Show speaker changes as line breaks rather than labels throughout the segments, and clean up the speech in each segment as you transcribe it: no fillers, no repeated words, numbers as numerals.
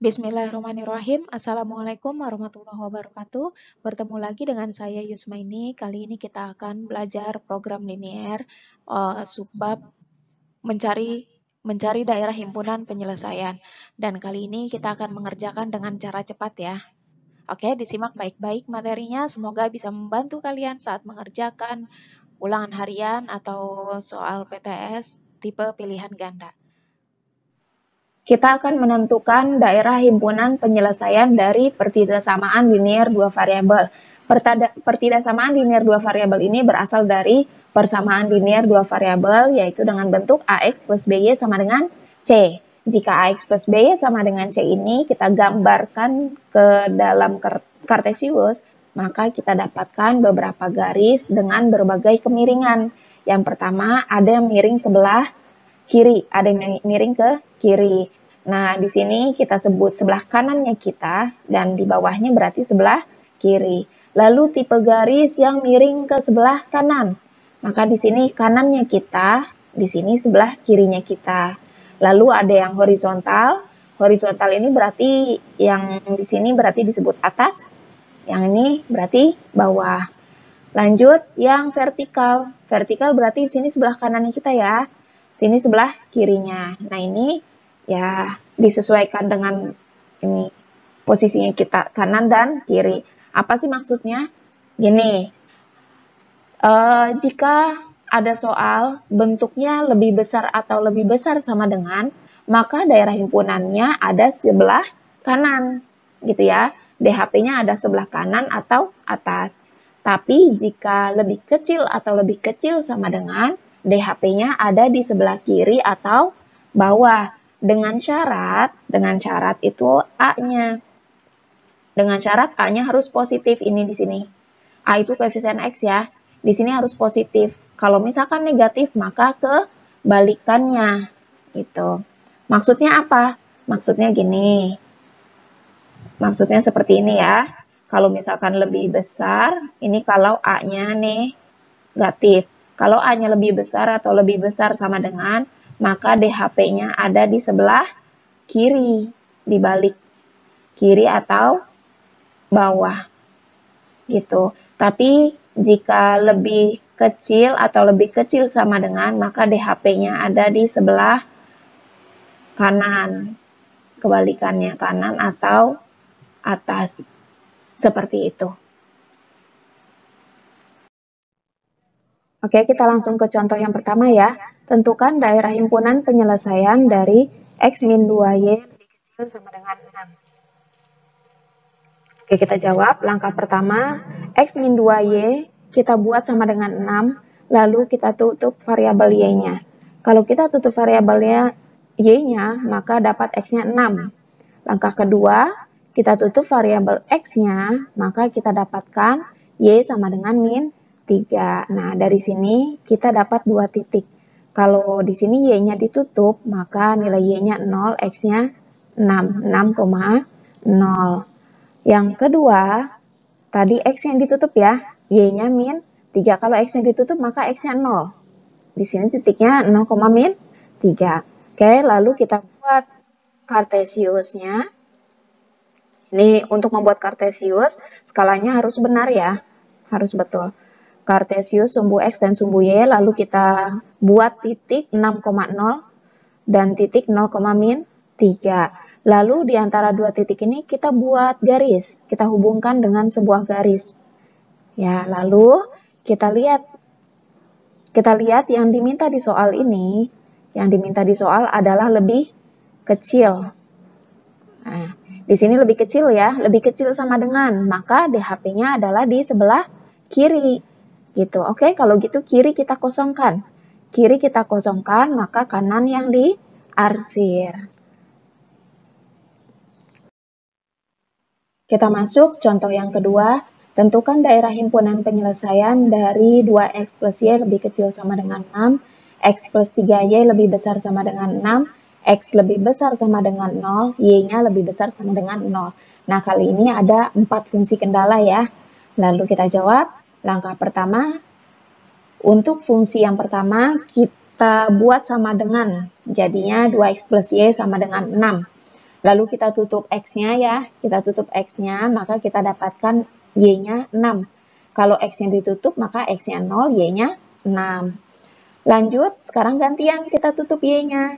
Bismillahirrahmanirrahim. Assalamualaikum warahmatullahi wabarakatuh. Bertemu lagi dengan saya Yusmaini. Kali ini kita akan belajar program linier subbab mencari mencari daerah himpunan penyelesaian. Dan kali ini kita akan mengerjakan dengan cara cepat ya. Oke, disimak baik-baik materinya. Semoga bisa membantu kalian saat mengerjakan ulangan harian atau soal PTS tipe pilihan ganda. Kita akan menentukan daerah himpunan penyelesaian dari pertidaksamaan linier dua variabel. Pertidaksamaan linier dua variabel ini berasal dari persamaan linier dua variabel, yaitu dengan bentuk AX plus BY sama dengan C. Jika AX plus BY sama dengan C ini kita gambarkan ke dalam Kartesius, maka kita dapatkan beberapa garis dengan berbagai kemiringan. Yang pertama ada yang miring sebelah kiri, ada yang miring ke kiri. Nah, di sini kita sebut sebelah kanannya kita, dan di bawahnya berarti sebelah kiri. Lalu tipe garis yang miring ke sebelah kanan. Maka di sini kanannya kita, di sini sebelah kirinya kita. Lalu ada yang horizontal. Horizontal ini berarti yang di sini berarti disebut atas, yang ini berarti bawah. Lanjut yang vertikal. Vertikal berarti di sini sebelah kanannya kita ya. Sini sebelah kirinya. Nah, ini ya disesuaikan dengan ini posisinya kita kanan dan kiri. Apa sih maksudnya? Gini, jika ada soal bentuknya lebih besar atau lebih besar sama dengan, maka daerah himpunannya ada sebelah kanan, gitu ya. DHP-nya ada sebelah kanan atau atas. Tapi jika lebih kecil atau lebih kecil sama dengan, DHP-nya ada di sebelah kiri atau bawah. Dengan syarat itu A-nya. Dengan syarat A-nya harus positif ini di sini. A itu koefisien X ya. Di sini harus positif. Kalau misalkan negatif, maka kebalikannya. Gitu. Maksudnya apa? Maksudnya gini. Maksudnya seperti ini ya. Kalau misalkan lebih besar, ini kalau A-nya negatif. Kalau A-nya lebih besar atau lebih besar sama dengan, maka DHP-nya ada di sebelah kiri, di balik kiri atau bawah. Gitu. Tapi jika lebih kecil atau lebih kecil sama dengan, maka DHP-nya ada di sebelah kanan. Kebalikannya kanan atau atas. Seperti itu. Oke, kita langsung ke contoh yang pertama ya. Tentukan daerah himpunan penyelesaian dari X min 2Y lebih kecil sama dengan 6. Oke, kita jawab. Langkah pertama, X min 2Y kita buat sama dengan 6, lalu kita tutup variabel Y-nya. Kalau kita tutup variabelnya Y-nya, maka dapat X-nya 6. Langkah kedua, kita tutup variabel X-nya, maka kita dapatkan Y sama dengan min 3. Nah, dari sini kita dapat 2 titik. Kalau di sini Y-nya ditutup, maka nilai Y-nya 0, X-nya 6, 6,0. Yang kedua, tadi X yang ditutup ya, Y-nya min 3. Kalau X-nya ditutup, maka X-nya 0. Di sini titiknya 0, min 3. Oke, lalu kita buat Kartesiusnya. Ini untuk membuat Kartesius, skalanya harus benar ya, harus betul. Kartesius sumbu X dan sumbu Y, lalu kita buat titik 6,0 dan titik 0, min 3. Lalu di antara dua titik ini kita buat garis, kita hubungkan dengan sebuah garis. Ya, lalu kita lihat yang diminta di soal ini, yang diminta di soal adalah lebih kecil. Nah, di sini lebih kecil ya, lebih kecil sama dengan, maka DHP-nya adalah di sebelah kiri. Gitu. Oke, kalau gitu kiri kita kosongkan. Kiri kita kosongkan, maka kanan yang diarsir. Kita masuk contoh yang kedua. Tentukan daerah himpunan penyelesaian dari 2X plus Y lebih kecil sama dengan 6, X plus 3Y lebih besar sama dengan 6, X lebih besar sama dengan 0, Y-nya lebih besar sama dengan 0. Nah, kali ini ada 4 fungsi kendala ya. Lalu kita jawab. Langkah pertama, untuk fungsi yang pertama kita buat sama dengan, jadinya 2X plus Y sama dengan 6. Lalu kita tutup X-nya ya, kita tutup X-nya, maka kita dapatkan Y-nya 6. Kalau X-nya ditutup, maka X-nya 0, Y-nya 6. Lanjut, sekarang gantian kita tutup Y-nya.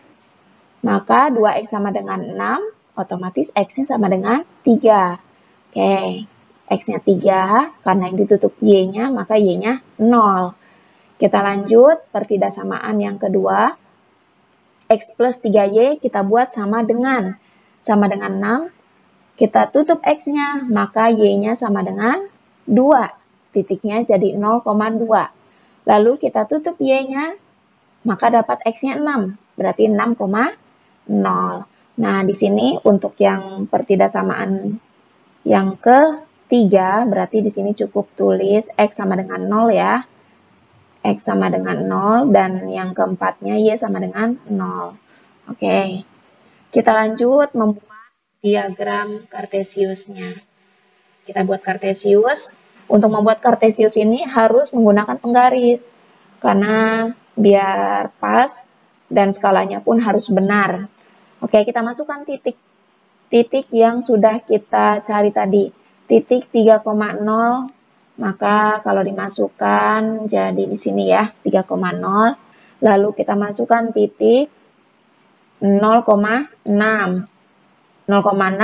Maka 2X sama dengan 6, otomatis X-nya sama dengan 3. Oke, X-nya 3, karena yang ditutup Y-nya, maka Y-nya 0. Kita lanjut, pertidaksamaan yang kedua. X plus 3Y kita buat sama dengan 6, kita tutup X-nya, maka Y-nya sama dengan 2. Titiknya jadi 0,2. Lalu kita tutup Y-nya, maka dapat X-nya 6, berarti 6,0. Nah, di sini untuk yang pertidaksamaan yang ketiga, berarti di sini cukup tulis X sama dengan 0 ya. X sama dengan 0, dan yang keempatnya Y sama dengan 0. Oke. Kita lanjut membuat diagram Kartesiusnya. Kita buat Kartesius. Untuk membuat Kartesius ini harus menggunakan penggaris. Karena biar pas dan skalanya pun harus benar. Oke, kita masukkan titik. Titik yang sudah kita cari tadi. Titik 3,0. Maka kalau dimasukkan jadi di sini ya, 3,0. Lalu kita masukkan titik 0,6. 0,6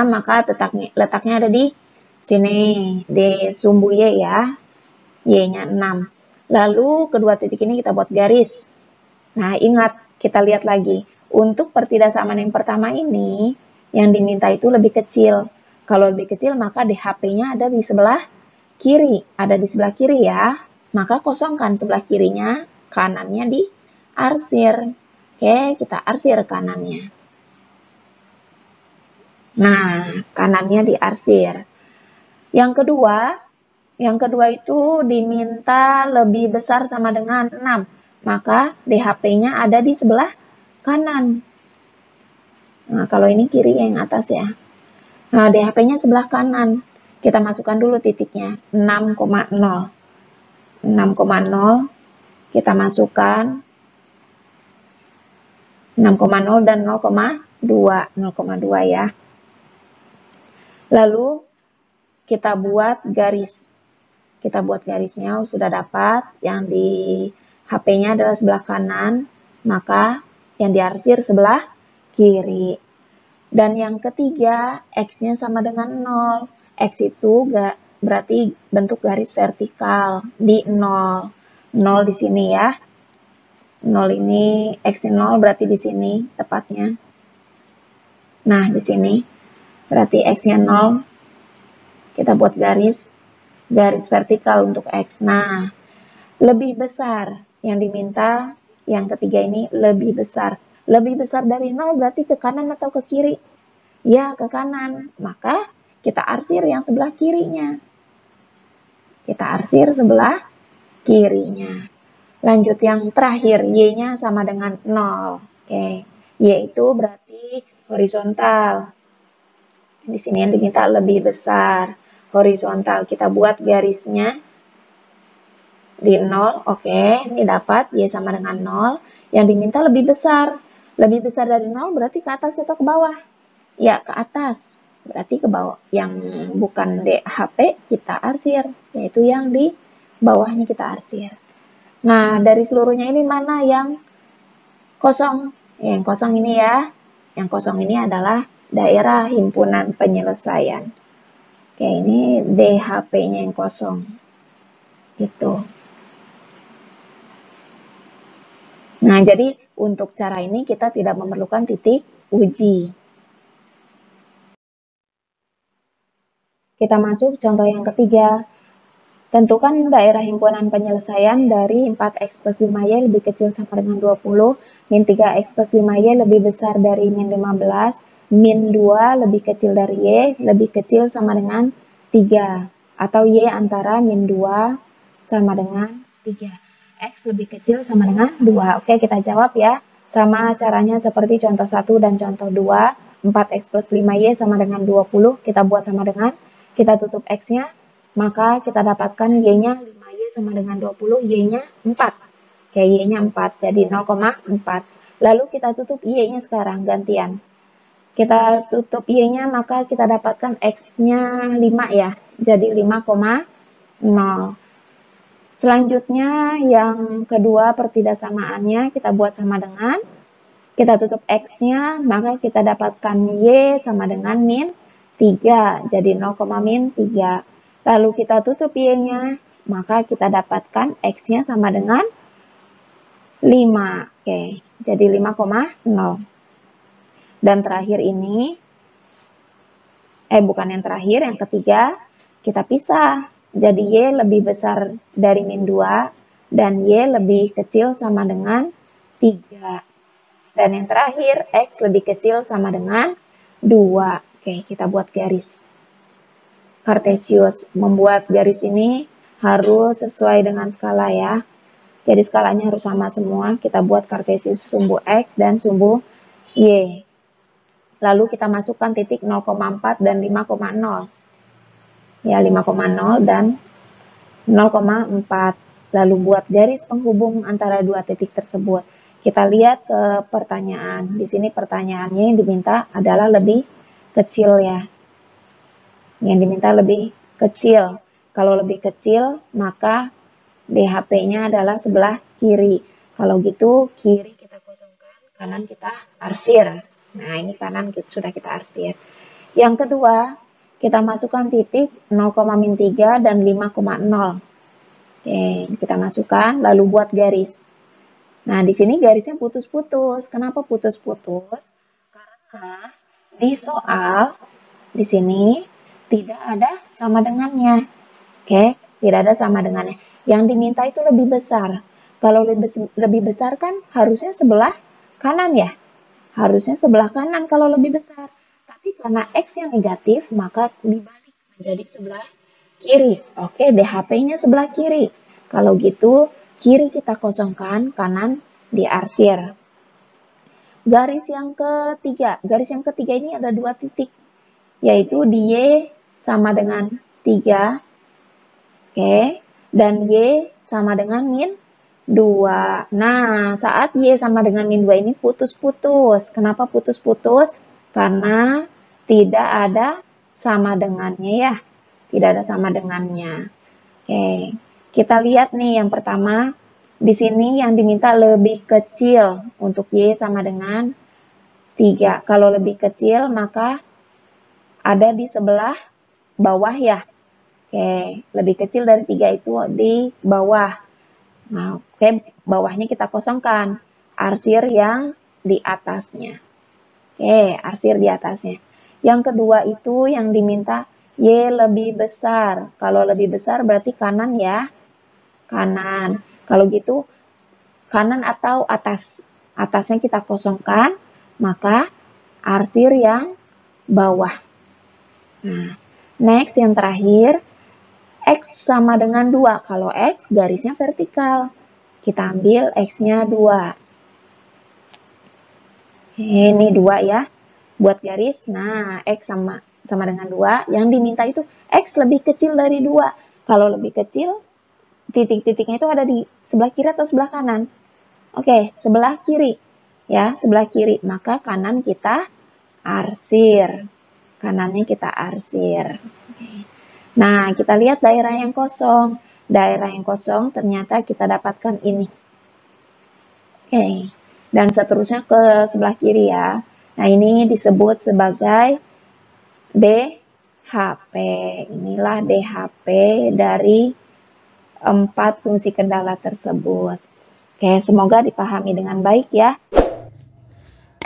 maka letaknya ada di sini, di sumbu Y ya. Y-nya 6. Lalu kedua titik ini kita buat garis. Nah, ingat, kita lihat lagi. Untuk pertidaksamaan yang pertama ini, yang diminta itu lebih kecil. Kalau lebih kecil, maka DHP-nya ada di sebelah kiri. Ada di sebelah kiri ya. Maka kosongkan sebelah kirinya, kanannya diarsir. Oke, kita arsir kanannya. Nah, kanannya diarsir. Yang kedua itu diminta lebih besar sama dengan 6. Maka DHP-nya ada di sebelah kanan. Nah, kalau ini kiri yang atas ya. Nah, DHP-nya sebelah kanan. Kita masukkan dulu titiknya, 6,0. 6,0 kita masukkan 6,0 dan 0,2 ya. Lalu kita buat garis. Kita buat garisnya sudah dapat. Yang di HP-nya adalah sebelah kanan, maka yang diarsir sebelah kiri. Dan yang ketiga, X-nya sama dengan 0. X itu berarti bentuk garis vertikal di 0. 0 di sini ya. 0 ini, X-nya 0 berarti di sini tepatnya. Nah, di sini berarti X-nya 0. Kita buat garis vertikal untuk X. Nah, lebih besar yang diminta, yang ketiga ini lebih besar. Lebih besar dari 0 berarti ke kanan atau ke kiri? Ya, ke kanan. Maka kita arsir yang sebelah kirinya. Kita arsir sebelah kirinya. Lanjut yang terakhir, Y-nya sama dengan 0. Oke, Y itu berarti horizontal. Di sini yang diminta lebih besar. Horizontal, kita buat garisnya di 0. Oke, ini dapat Y sama dengan 0. Yang diminta lebih besar. Lebih besar dari 0 berarti ke atas atau ke bawah? Ya, ke atas. Berarti ke bawah. Yang bukan DHP kita arsir, yaitu yang di bawahnya kita arsir. Nah, dari seluruhnya ini mana yang kosong? Yang kosong ini ya. Yang kosong ini adalah daerah himpunan penyelesaian. Oke, ini DHP-nya yang kosong. Gitu. Nah, jadi untuk cara ini kita tidak memerlukan titik uji. Kita masuk contoh yang ketiga. Tentukan daerah himpunan penyelesaian dari 4x plus 5y lebih kecil sama dengan 20, min 3x plus 5y lebih besar dari min 15, min 2 lebih kecil dari y, lebih kecil sama dengan 3. Atau y antara min 2 sama dengan 3. X lebih kecil sama dengan 2. Oke, kita jawab ya. Sama caranya seperti contoh 1 dan contoh 2. 4x plus 5y sama dengan 20. Kita buat sama dengan, kita tutup X-nya. Maka kita dapatkan Y-nya 5Y sama dengan 20, Y-nya 4. Oke, Y-nya 4, jadi 0,4. Lalu kita tutup Y-nya sekarang, gantian. Kita tutup Y-nya, maka kita dapatkan X-nya 5 ya. Jadi 5,0. Selanjutnya yang kedua pertidaksamaannya kita buat sama dengan, kita tutup X-nya, maka kita dapatkan Y sama dengan min 3. Jadi 0,-3. Lalu kita tutup Y-nya, maka kita dapatkan X-nya sama dengan 5. Oke, jadi 5,0. Dan terakhir ini, bukan yang terakhir, yang ketiga, kita pisah. Jadi Y lebih besar dari min 2, dan Y lebih kecil sama dengan 3. Dan yang terakhir, X lebih kecil sama dengan 2. Oke, kita buat garis. Kartesius, membuat garis ini harus sesuai dengan skala ya. Jadi skalanya harus sama semua. Kita buat Kartesius sumbu X dan sumbu Y. Lalu kita masukkan titik 0,4 dan 5,0. Ya, 5,0 dan 0,4. Lalu buat garis penghubung antara dua titik tersebut. Kita lihat ke pertanyaan. Di sini pertanyaannya yang diminta adalah lebih kecil ya. Yang diminta lebih kecil. Kalau lebih kecil, maka DHP-nya adalah sebelah kiri. Kalau gitu, kiri kita kosongkan, kanan kita arsir. Nah, ini kanan sudah kita arsir. Yang kedua, kita masukkan titik 0,-3 dan 5,0. Oke, kita masukkan, lalu buat garis. Nah, di sini garisnya putus-putus. Kenapa putus-putus? Karena di soal, di sini tidak ada sama dengannya. Oke, tidak ada sama dengannya. Yang diminta itu lebih besar. Kalau lebih besar kan harusnya sebelah kanan ya. Harusnya sebelah kanan kalau lebih besar. Tapi karena X yang negatif, maka dibalik menjadi sebelah kiri. Oke, DHP-nya sebelah kiri. Kalau gitu, kiri kita kosongkan, kanan diarsir. Garis yang ketiga ini ada dua titik, yaitu di Y sama dengan 3, oke, dan Y sama dengan min 2. Nah, saat Y sama dengan min 2 ini putus-putus. Kenapa putus-putus? Karena tidak ada sama dengannya ya. Tidak ada sama dengannya. Oke, kita lihat nih yang pertama. Di sini yang diminta lebih kecil untuk Y sama dengan 3. Kalau lebih kecil maka ada di sebelah bawah ya. Oke, lebih kecil dari 3 itu di bawah. Nah, oke, bawahnya kita kosongkan. Arsir yang di atasnya. Oke, arsir di atasnya. Yang kedua itu yang diminta Y lebih besar. Kalau lebih besar berarti kanan ya. Kanan. Kalau gitu, kanan atau atas. Atasnya kita kosongkan, maka arsir yang bawah. Nah, next yang terakhir, X sama dengan 2. Kalau X garisnya vertikal. Kita ambil X-nya 2. Ini 2 ya. Buat garis, nah X sama dengan 2. Yang diminta itu X lebih kecil dari 2. Kalau lebih kecil, titik-titiknya itu ada di sebelah kiri atau sebelah kanan? Oke, sebelah kiri. Ya, sebelah kiri. Maka kanan kita arsir. Kanannya kita arsir. Nah, kita lihat daerah yang kosong. Daerah yang kosong ternyata kita dapatkan ini. Oke, dan seterusnya ke sebelah kiri ya. Nah, ini disebut sebagai DHP. Inilah DHP dari 4 fungsi kendala tersebut. Oke, semoga dipahami dengan baik ya.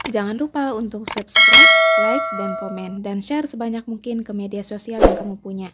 Jangan lupa untuk subscribe, like, dan komen, dan share sebanyak mungkin ke media sosial yang kamu punya.